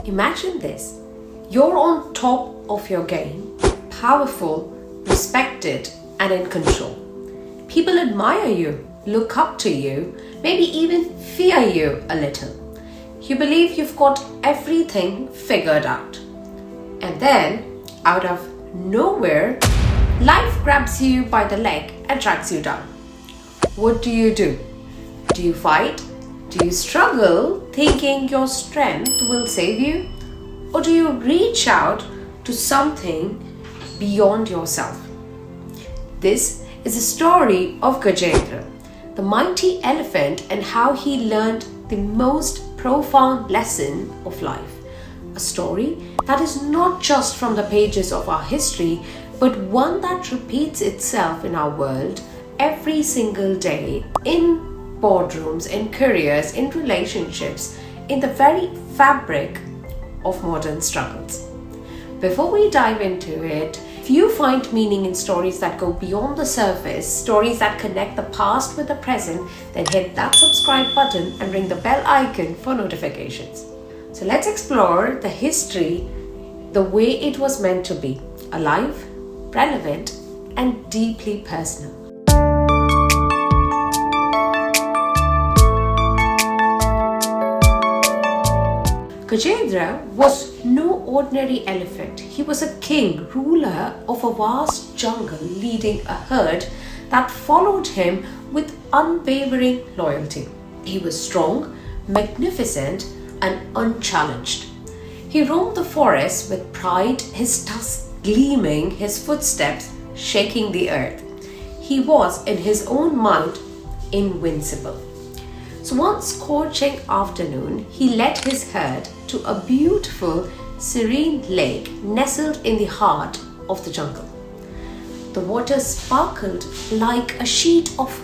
Imagine this. You're on top of your game, powerful, respected, and in control. People admire you, look up to you, maybe even fear you a little. You believe you've got everything figured out. And then, out of nowhere, life grabs you by the leg and drags you down. What do? Do you fight? Do you struggle thinking your strength will save you? Or do you reach out to something beyond yourself? This is the story of Gajendra, the mighty elephant, and how he learned the most profound lesson of life. A story that is not just from the pages of our history, but one that repeats itself in our world every single day, in boardrooms, in careers, in relationships, in the very fabric of modern struggles. Before we dive into it, if you find meaning in stories that go beyond the surface, stories that connect the past with the present, then hit that subscribe button and ring the bell icon for notifications. So let's explore the history the way it was meant to be: alive, relevant, and deeply personal. Gajendra was no ordinary elephant. He was a king, ruler of a vast jungle, leading a herd that followed him with unwavering loyalty. He was strong, magnificent, and unchallenged. He roamed the forest with pride, his tusks gleaming, his footsteps shaking the earth. He was, in his own mind, invincible. So one scorching afternoon, he led his herd to a beautiful, serene lake nestled in the heart of the jungle. The water sparkled like a sheet of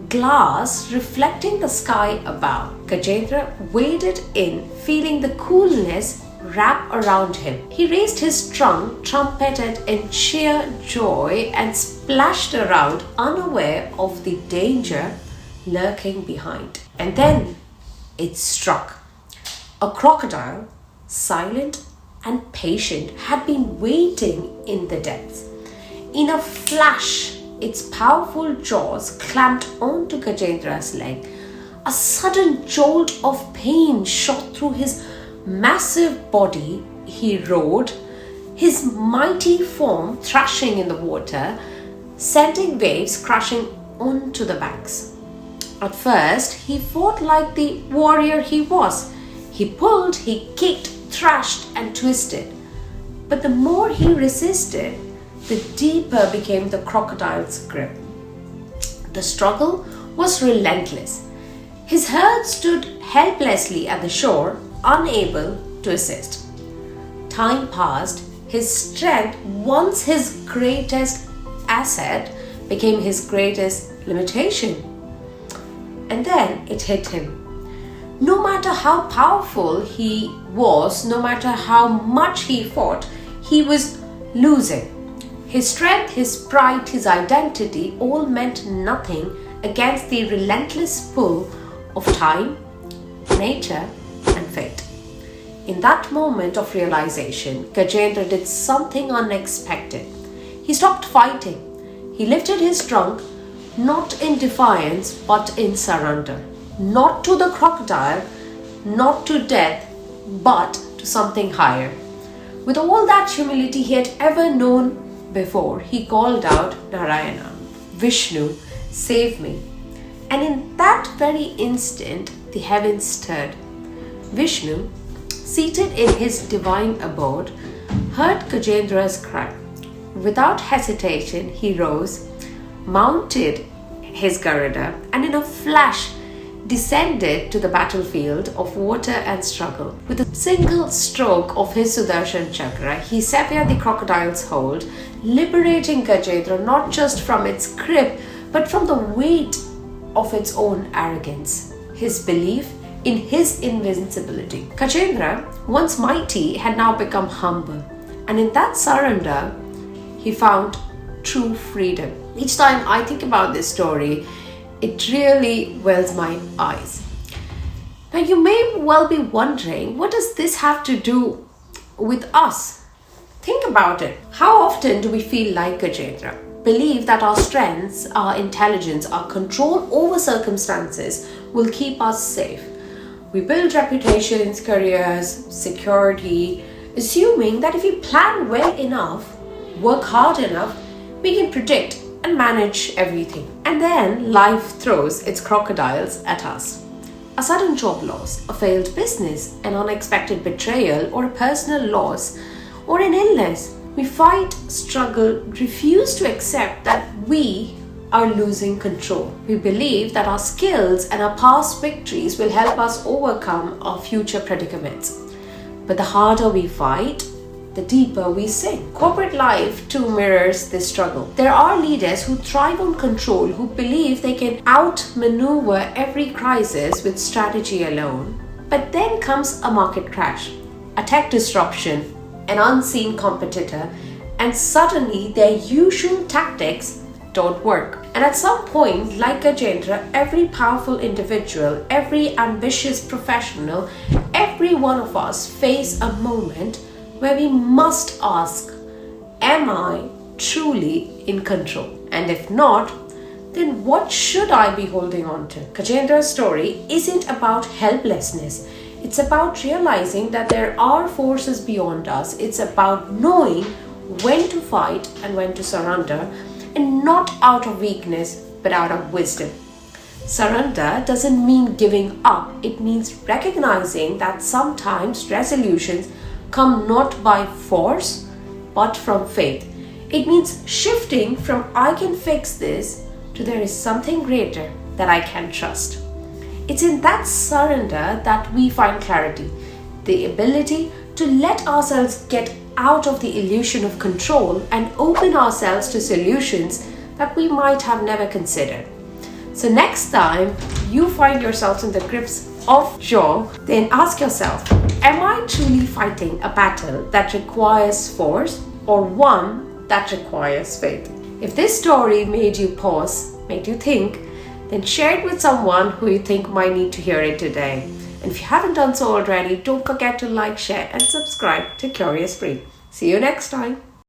glass reflecting the sky above. Gajendra waded in, feeling the coolness wrap around him. He raised his trunk, trumpeted in sheer joy, and splashed around, unaware of the danger lurking behind. And then it struck. A crocodile, silent and patient, had been waiting in the depths. In a flash, its powerful jaws clamped onto Gajendra's leg. A sudden jolt of pain shot through his massive body. He roared, his mighty form thrashing in the water, sending waves crashing onto the banks. At first, he fought like the warrior he was. He pulled, he kicked, thrashed, and twisted. But the more he resisted, the deeper became the crocodile's grip. The struggle was relentless. His herd stood helplessly at the shore, unable to assist. Time passed. His strength, once his greatest asset, became his greatest limitation. And then it hit him. No matter how powerful he was, no matter how much he fought, he was losing. His strength, his pride, his identity all meant nothing against the relentless pull of time, nature, and fate. In that moment of realization, Gajendra did something unexpected. He stopped fighting. He lifted his trunk, not in defiance, but in surrender. Not to the crocodile, not to death, but to something higher. With all that humility he had ever known before, he called out, "Narayana, Vishnu, save me." And in that very instant, the heavens stirred. Vishnu, seated in his divine abode, heard Gajendra's cry. Without hesitation, he rose, mounted his Garuda, and in a flash descended to the battlefield of water and struggle. With a single stroke of his Sudarshan Chakra, he severed the crocodile's hold, liberating Gajendra not just from its grip, but from the weight of its own arrogance, his belief in his invincibility. Gajendra, once mighty, had now become humble, and in that surrender, he found true freedom. Each time I think about this story, it really wells my eyes. Now, you may well be wondering, what does this have to do with us? Think about it. How often do we feel like Gajendra? Believe that our strengths, our intelligence, our control over circumstances will keep us safe. We build reputations, careers, security, assuming that if we plan well enough, work hard enough, we can predict and manage everything. And then life throws its crocodiles at us. A sudden job loss, a failed business, an unexpected betrayal, or a personal loss, or an illness. We fight, struggle, refuse to accept that we are losing control. We believe that our skills and our past victories will help us overcome our future predicaments. But the harder we fight, the deeper we sink. Corporate life too mirrors this struggle. There are leaders who thrive on control, who believe they can outmaneuver every crisis with strategy alone. But then comes a market crash, a tech disruption, an unseen competitor, and suddenly their usual tactics don't work. And at some point, like Gajendra, every powerful individual, every ambitious professional, every one of us face a moment where we must ask, am I truly in control? And if not, then what should I be holding on to? Gajendra's story isn't about helplessness. It's about realizing that there are forces beyond us. It's about knowing when to fight and when to surrender, and not out of weakness, but out of wisdom. Surrender doesn't mean giving up. It means recognizing that sometimes resolutions come not by force, but from faith. It means shifting from I can fix this to there is something greater that I can trust. It's in that surrender that we find clarity, the ability to let ourselves get out of the illusion of control and open ourselves to solutions that we might have never considered. So next time you find yourselves in the grips of jaw, then ask yourself, am I truly fighting a battle that requires force or one that requires faith? If this story made you pause, made you think, then share it with someone who you think might need to hear it today. And if you haven't done so already, don't forget to like, share and subscribe to Curious Pri. See you next time.